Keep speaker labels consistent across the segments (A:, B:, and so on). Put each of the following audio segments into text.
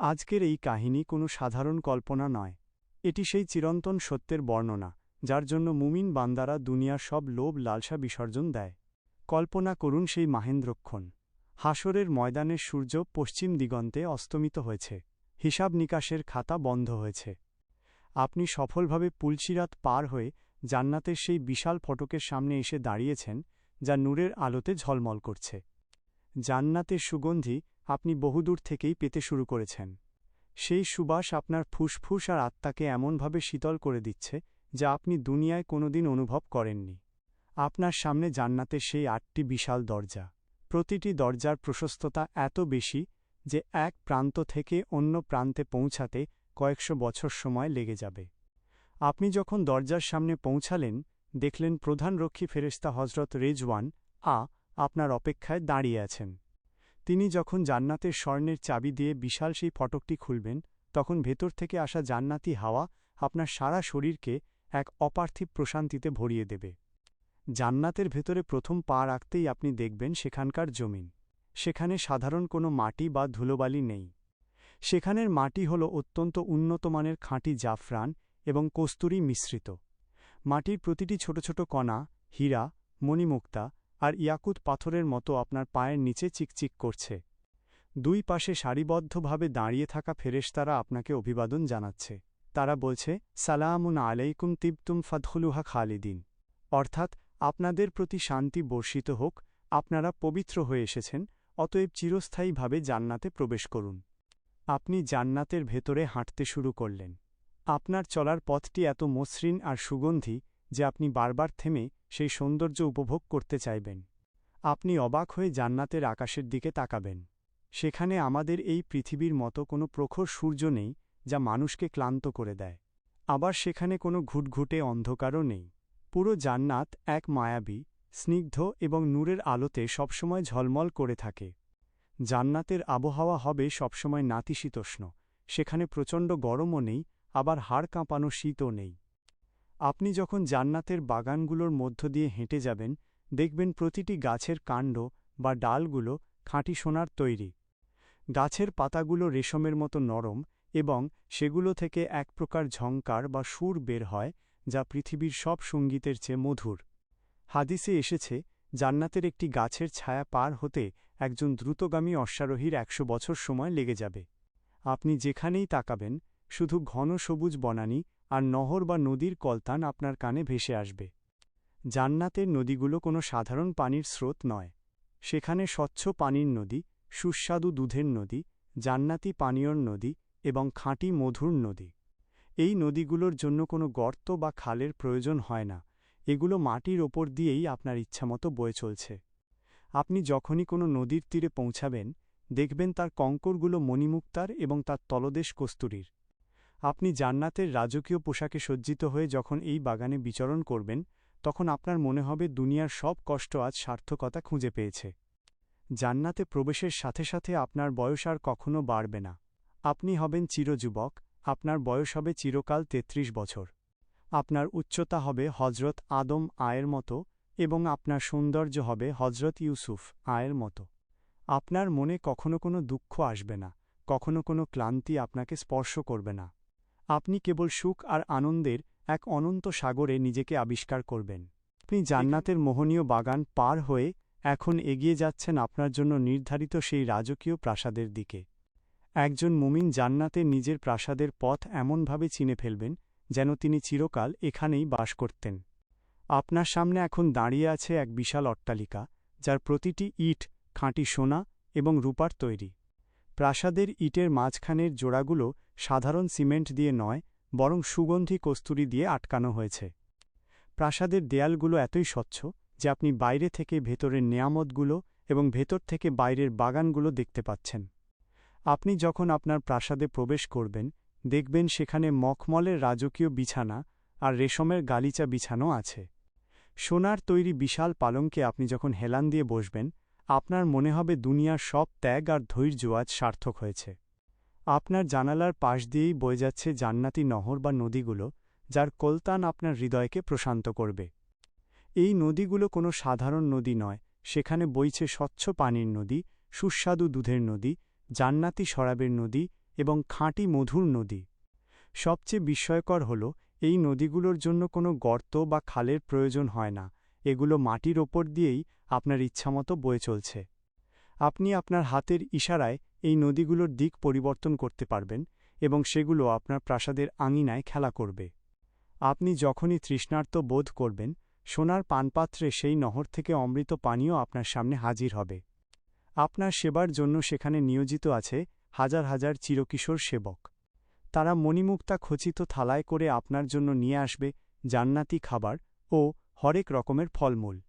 A: আজকের এই কাহিনী কোনো সাধারণ কল্পনা নয়। এটি সেই চিরন্তন সত্যের বর্ণনা, যার জন্য মুমিন বান্দারা দুনিয়ার সব লোভ লালসা বিসর্জন দেয়। কল্পনা করুন সেই মাহেন্দ্রক্ষণ। হাসরের ময়দানের সূর্য পশ্চিম দিগন্তে অস্তমিত হয়েছে, হিসাব নিকাশের খাতা বন্ধ হয়েছে। আপনি সফলভাবে পুলসিরাত পার হয়ে জান্নাতের সেই বিশাল ফটকের সামনে এসে দাঁড়িয়েছেন, যা নূরের আলোতে ঝলমল করছে। জান্নাতের সুগন্ধি আপনি বহুদূর থেকেই পেতে শুরু করেছেন। সেই সুবাস আপনার ফুসফুস আর আত্মাকে এমনভাবে শীতল করে দিচ্ছে যা আপনি দুনিয়ায় কোনোদিন অনুভব করেননি। আপনার সামনে জান্নাতের সেই ৮টি বিশাল দরজা। প্রতিটি দরজার প্রশস্ততা এত বেশি যে এক প্রান্ত থেকে অন্য প্রান্তে পৌঁছাতে কয়েকশো বছর সময় লেগে যাবে। আপনি যখন দরজার সামনে পৌঁছালেন, দেখলেন প্রধান রক্ষী ফেরেশতা হজরত রেজওয়ান আপনার অপেক্ষায় দাঁড়িয়ে আছেন। তিনি যখন জান্নাতের স্বর্ণের চাবি দিয়ে বিশাল সেই ফটকটি খুলবেন, তখন ভেতর থেকে আসা জান্নাতি হাওয়া আপনার সারা শরীরকে এক অপার্থিব প্রশান্তিতে ভরিয়ে দেবে। জান্নাতের ভেতরে প্রথম পা রাখতেই আপনি দেখবেন সেখানকার জমিন। সেখানে সাধারণ কোনো মাটি বা ধুলোবালি নেই। সেখানের মাটি হল অত্যন্ত উন্নতমানের খাঁটি জাফরান এবং কস্তুরী মিশ্রিত। মাটির প্রতিটি ছোট ছোট কণা হীরা, মণিমুক্তা আর ইয়াকুত পাথরের মতো আপনার পায়ের নিচে চিকচিক করছে। দুই পাশে সারিবদ্ধভাবে দাঁড়িয়ে থাকা ফেরেশতারা আপনাকে অভিবাদন জানাচ্ছে। তারা বলছে, সালামুন আলাইকুম তিবতুম ফাদখুলুহা খালিদিন, অর্থাৎ আপনাদের প্রতি শান্তি বর্ষিত হোক, আপনারা পবিত্র হয়ে এসেছেন, অতএব চিরস্থায়ীভাবে জান্নাতে প্রবেশ করুন। আপনি জান্নাতের ভেতরে হাঁটতে শুরু করলেন। আপনার চলার পথটি এত মসৃণ আর সুগন্ধি যে আপনি বারবার থেমে সেই সৌন্দর্য উপভোগ করতে চাইবেন। আপনি অবাক হয়ে জান্নাতের আকাশের দিকে তাকাবেন। সেখানে আমাদের এই পৃথিবীর মতো কোনো প্রখর সূর্য নেই যা মানুষকে ক্লান্ত করে দেয়। আবার সেখানে কোনো ঘুটঘুটে অন্ধকারও নেই। পুরো জান্নাত এক মায়াবী, স্নিগ্ধ এবং নূরের আলোতে সবসময় ঝলমল করে থাকে। জান্নাতের আবহাওয়া হবে সবসময় নাতিশীতোষ্ণ। সেখানে প্রচণ্ড গরমও নেই, আবার হাড় কাঁপানো শীতও নেই। আপনি যখন জান্নাতের বাগানগুলোর মধ্য দিয়ে হেঁটে যাবেন, দেখবেন প্রতিটি গাছের কাণ্ড বা ডালগুলো খাঁটি সোনার তৈরি। গাছের পাতাগুলো রেশমের মতো নরম এবং সেগুলো থেকে এক প্রকার ঝংকার বা সুর বের হয় যা পৃথিবীর সব সঙ্গীতের চেয়ে মধুর। হাদিসে এসেছে, জান্নাতের একটি গাছের ছায়া পার হতে একজন দ্রুতগামী অশ্বারোহীর ১০০ বছর সময় লেগে যাবে। আপনি যেখানেই তাকাবেন, শুধু ঘন সবুজ বনানী আর নহর বা নদীর কলতান আপনার কানে ভেসে আসবে। জান্নাতের নদীগুলো কোনো সাধারণ পানির স্রোত নয়। সেখানে স্বচ্ছ পানির নদী, সুস্বাদু দুধের নদী, জান্নাতি পানীয়র নদী এবং খাঁটি মধুর নদী। এই নদীগুলোর জন্য কোনো গর্ত বা খালের প্রয়োজন হয় না। এগুলো মাটির ওপর দিয়েই আপনার ইচ্ছামতো বয়ে চলছে। আপনি যখনই কোনো নদীর তীরে পৌঁছাবেন, দেখবেন তার কঙ্করগুলো মণিমুক্তার এবং তার তলদেশ কস্তুরীর। আপনি জান্নাতের রাজকীয় পোশাকে সজ্জিত হয়ে যখন এই বাগানে বিচরণ করবেন, তখন আপনার মনে হবে দুনিয়ার সব কষ্ট আজ সার্থকতা খুঁজে পেয়েছে। জান্নাতে প্রবেশের সাথে সাথে আপনার বয়স আর কখনো বাড়বে না। আপনি হবেন চিরযুবক, আপনার বয়স হবে চিরকাল ৩৩ বছর। আপনার উচ্চতা হবে হজরত আদম আয়ের মতো এবং আপনার সৌন্দর্য হবে হজরত ইউসুফ আয়ের মতো। আপনার মনে কখনো কোনো দুঃখ আসবে না, কখনো কোনো ক্লান্তি আপনাকে স্পর্শ করবে না। আপনি কেবল সুখ আর আনন্দের এক অনন্ত সাগরে নিজেকে আবিষ্কার করবেন। আপনি জান্নাতের মোহনীয় বাগান পার হয়ে এখন এগিয়ে যাচ্ছেন আপনার জন্য নির্ধারিত সেই রাজকীয় প্রাসাদের দিকে। একজন মুমিন জান্নাতের নিজের প্রাসাদের পথ এমনভাবে চিনে ফেলবেন যেন তিনি চিরকাল এখানেই বাস করতেন। আপনার সামনে এখন দাঁড়িয়ে আছে এক বিশাল অট্টালিকা, যার প্রতিটি ইট খাঁটি সোনা এবং রূপার তৈরি। প্রাসাদের ইটের মাঝখানের জোড়াগুলো সাধারণ সিমেন্ট দিয়ে নয়, বরং সুগন্ধি কস্তুরী দিয়ে আটকানো হয়েছে। প্রাসাদের দেয়ালগুলো এতই স্বচ্ছ যে আপনি বাইরে থেকে ভেতরের নেয়ামতগুলো এবং ভেতর থেকে বাইরের বাগানগুলো দেখতে পাচ্ছেন। আপনি যখন আপনার প্রাসাদে প্রবেশ করবেন, দেখবেন সেখানে মখমলের রাজকীয় বিছানা আর রেশমের গালিচা বিছানো আছে। সোনার তৈরি বিশাল পালঙ্কে আপনি যখন হেলান দিয়ে বসবেন, আপনার মনে হবে দুনিয়ার সব ত্যাগ আর ধৈর্য আজ সার্থক হয়েছে। আপনার জানালার পাশ দিয়েই বয়ে যাচ্ছে জান্নাতি নহর বা নদীগুলো, যার কলতান আপনার হৃদয়কে প্রশান্ত করবে। এই নদীগুলো কোনো সাধারণ নদী নয়, সেখানে বইছে স্বচ্ছ পানির নদী, সুস্বাদু দুধের নদী, জান্নাতি শরাবের নদী এবং খাঁটি মধুর নদী। সবচেয়ে বিস্ময়কর হল, এই নদীগুলোর জন্য কোনো গর্ত বা খালের প্রয়োজন হয় না, এগুলো মাটির ওপর দিয়েই আপনার ইচ্ছামতো বয়ে চলছে। আপনি আপনার হাতের ইশারায় এই নদীগুলোর দিক পরিবর্তন করতে পারবেন এবং সেগুলো আপনার প্রাসাদের আঙিনায় খেলা করবে। আপনি যখনই তৃষ্ণার্ত বোধ করবেন, সোনার পানপাত্রে সেই নহর থেকে অমৃত পানীয় আপনার সামনে হাজির হবে। আপনার সেবার জন্য সেখানে নিয়োজিত আছে হাজার হাজার চিরকিশোর সেবক। তারা মণিমুক্তা খচিত থালায় করে আপনার জন্য নিয়ে আসবে জান্নাতি খাবার ও হরেক রকমের ফলমূল।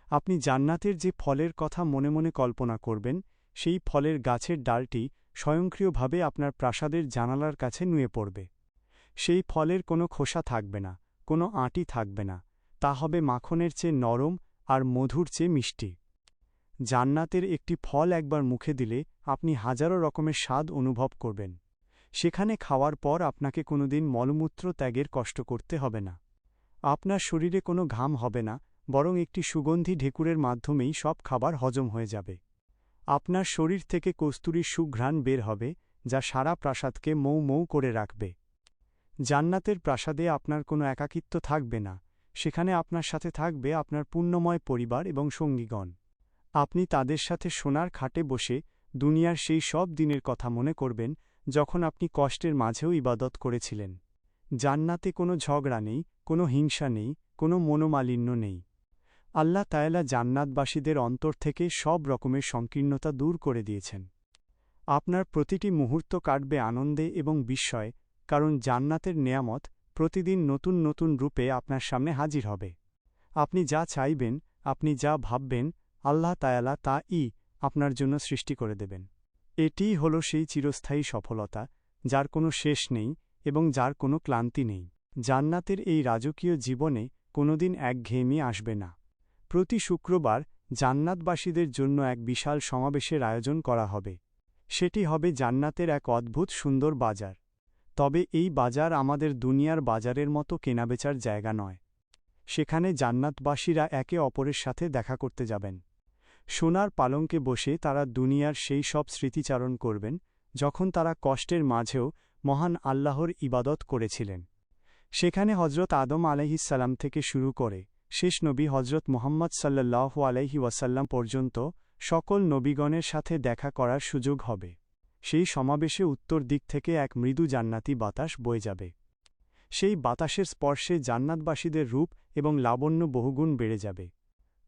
A: আপনি জান্নাতের যে ফলের কথা মনে মনে কল্পনা করবেন, সেই ফলের গাছের ডালটি স্বয়ংক্রিয়ভাবে আপনার প্রাসাদের জানালার কাছে নুয়ে পড়বে। সেই ফলের কোনো খোসা থাকবে না, কোনো আঁটি থাকবে না, তা হবে মাখনের চেয়ে নরম আর মধুর চেয়ে মিষ্টি। জান্নাতের একটি ফল একবার মুখে দিলে আপনি হাজারো রকমের স্বাদ অনুভব করবেন। সেখানে খাওয়ার পর আপনাকে কোনোদিন মলমূত্র ত্যাগের কষ্ট করতে হবে না। আপনার শরীরে কোনো ঘাম হবে না, বরং একটি সুগন্ধি ঢেকুরের মাধ্যমেই সব খাবার হজম হয়ে যাবে। আপনার শরীর থেকে কস্তুরীর সুঘ্রাণ বের হবে, যা সারা প্রাসাদকে মৌ মৌ করে রাখবে। জান্নাতের প্রাসাদে আপনার কোনো একাকিত্ব থাকবে না, সেখানে আপনার সাথে থাকবে আপনার পুণ্যময় পরিবার এবং সঙ্গীগণ। আপনি তাদের সাথে সোনার খাটে বসে দুনিয়ার সেই সব দিনের কথা মনে করবেন, যখন আপনি কষ্টের মাঝেও ইবাদত করেছিলেন। জান্নাতে কোনো ঝগড়া নেই, কোনো হিংসা নেই, কোনো মনোমালিন্য নেই। আল্লাহ তাআলা জান্নাতবাসীদের অন্তর থেকে সব রকমের সংকীর্ণতা দূর করে দিয়েছেন। আপনার প্রতিটি মুহূর্ত কাটবে আনন্দে এবং বিস্ময়ে, কারণ জান্নাতের নেয়ামত প্রতিদিন নতুন নতুন রূপে আপনার সামনে হাজির হবে। আপনি যা চাইবেন, আপনি যা ভাববেন, আল্লাহ তাআলা তা-ই আপনার জন্য সৃষ্টি করে দেবেন। এটিই হল সেই চিরস্থায়ী সফলতা, যার কোনো শেষ নেই এবং যার কোনো ক্লান্তি নেই। জান্নাতের এই রাজকীয় জীবনে কোনোদিন একঘেয়েমি আসবে না। প্রতি শুক্রবার জান্নাতবাসীদের জন্য এক বিশাল সমাবেশের আয়োজন করা হবে। সেটি হবে জান্নাতের এক অদ্ভুত সুন্দর বাজার। তবে এই বাজার আমাদের দুনিয়ার বাজারের মতো কেনাবেচার জায়গা নয়। সেখানে জান্নাতবাসীরা একে অপরের সাথে দেখা করতে যাবেন। সোনার পালঙ্কে বসে তারা দুনিয়ার সেই সব স্মৃতিচারণ করবেন, যখন তারা কষ্টের মাঝেও মহান আল্লাহর ইবাদত করেছিলেন। সেখানে হজরত আদম আলাইহিসসালাম থেকে শুরু করে শেষ নবী হজরত মুহাম্মদ সাল্লাল্লাহু আলাইহি ওয়াসাল্লাম পর্যন্ত সকল নবীগণের সাথে দেখা করার সুযোগ হবে। সেই সমাবেশে উত্তর দিক থেকে এক মৃদু জান্নাতি বাতাস বয়ে যাবে। সেই বাতাসের স্পর্শে জান্নাতবাসীদের রূপ এবং লাবণ্য বহুগুণ বেড়ে যাবে।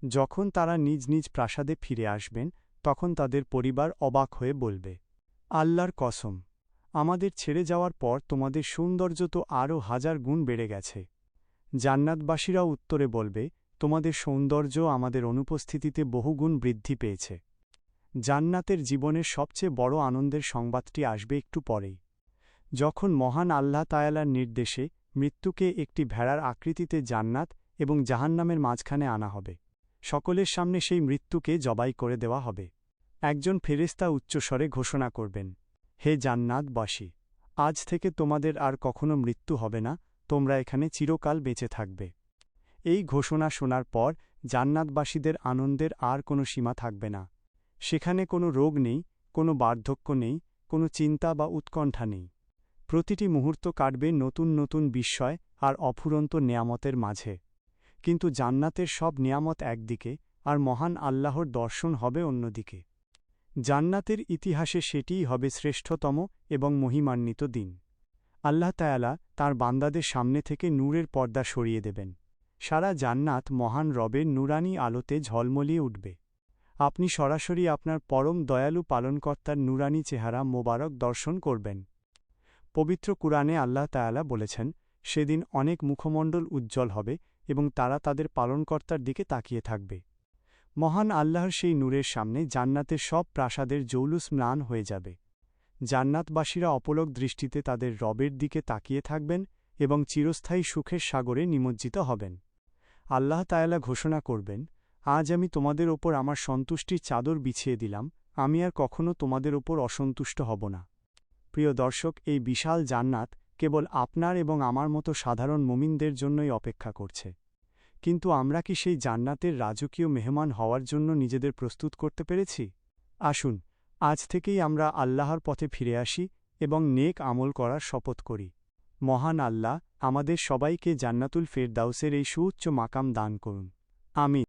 A: যখন তারা নিজ নিজ প্রাসাদে ফিরে আসবেন, তখন তাদের পরিবার অবাক হয়ে বলবে, আল্লাহর কসম, আমাদের ছেড়ে যাওয়ার পর তোমাদের সৌন্দর্য তো আরও হাজার গুণ বেড়ে গেছে। জান্নাতবাসীরাও উত্তরে বলবে, তোমাদের সৌন্দর্য আমাদের অনুপস্থিতিতে বহুগুণ বৃদ্ধি পেয়েছে। জান্নাতের জীবনের সবচেয়ে বড় আনন্দের সংবাদটি আসবে একটু পরেই, যখন মহান আল্লাহ তাআলার নির্দেশে মৃত্যুকে একটি ভেড়ার আকৃতিতে জান্নাত এবং জাহান্নামের মাঝখানে আনা হবে। সকলের সামনে সেই মৃত্যুকে জবাই করে দেওয়া হবে। একজন ফেরেশতা উচ্চস্বরে ঘোষণা করবেন, হে জান্নাতবাসী, আজ থেকে তোমাদের আর কখনো মৃত্যু হবে না, তোমরা এখানে চিরকাল বেঁচে থাকবে। এই ঘোষণা শোনার পর জান্নাতবাসীদের আনন্দের আর কোনো সীমা থাকবে না। সেখানে কোনো রোগ নেই, কোনো বার্ধক্য নেই, কোনো চিন্তা বা উৎকণ্ঠা নেই। প্রতিটি মুহূর্ত কাটবে নতুন নতুন বিস্ময় আর অফুরন্ত নেয়ামতের মাঝে। কিন্তু জান্নাতের সব নেয়ামত একদিকে, আর মহান আল্লাহর দর্শন হবে অন্যদিকে। জান্নাতের ইতিহাসে সেটিই হবে শ্রেষ্ঠতম এবং মহিমান্বিত দিন। আল্লাহ তাআলা তাঁর বান্দাদের সামনে থেকে নূরের পর্দা সরিয়ে দেবেন। সারা জান্নাত মহান রবের নুরানি আলোতে ঝলমলিয়ে উঠবে। আপনি সরাসরি আপনার পরম দয়ালু পালনকর্তার নুরানি চেহারা মোবারক দর্শন করবেন। পবিত্র কুরআনে আল্লাহ তাআলা বলেছেন, সেদিন অনেক মুখমণ্ডল উজ্জ্বল হবে এবং তারা তাদের পালনকর্তার দিকে তাকিয়ে থাকবে। মহান আল্লাহর সেই নূরের সামনে জান্নাতের সব প্রাসাদের জৌলুস ম্লান হয়ে যাবে। জান্নাতবাসীরা অপলক দৃষ্টিতে তাদের রবের দিকে তাকিয়ে থাকবেন এবং চিরস্থায়ী সুখের সাগরে নিমজ্জিত হবেন। আল্লাহ তাআলা ঘোষণা করবেন, আজ আমি তোমাদের ওপর আমার সন্তুষ্টির চাদর বিছিয়ে দিলাম, আমি আর কখনো তোমাদের ওপর অসন্তুষ্ট হব না। প্রিয় দর্শক, এই বিশাল জান্নাত কেবল আপনার এবং আমার মতো সাধারণ মুমিনদের জন্যই অপেক্ষা করছে। কিন্তু আমরা কি সেই জান্নাতের রাজকীয় মেহমান হওয়ার জন্য নিজেদের প্রস্তুত করতে পেরেছি? আসুন, আজ থেকেই আমরা আল্লাহর পথে ফিরে আসি এবং নেক আমল করার শপথ করি। মহান আল্লাহ আমাদের সবাইকে জান্নাতুল ফেরদাউসের এই সুউচ্চ মাকাম দান করুন। আমিন।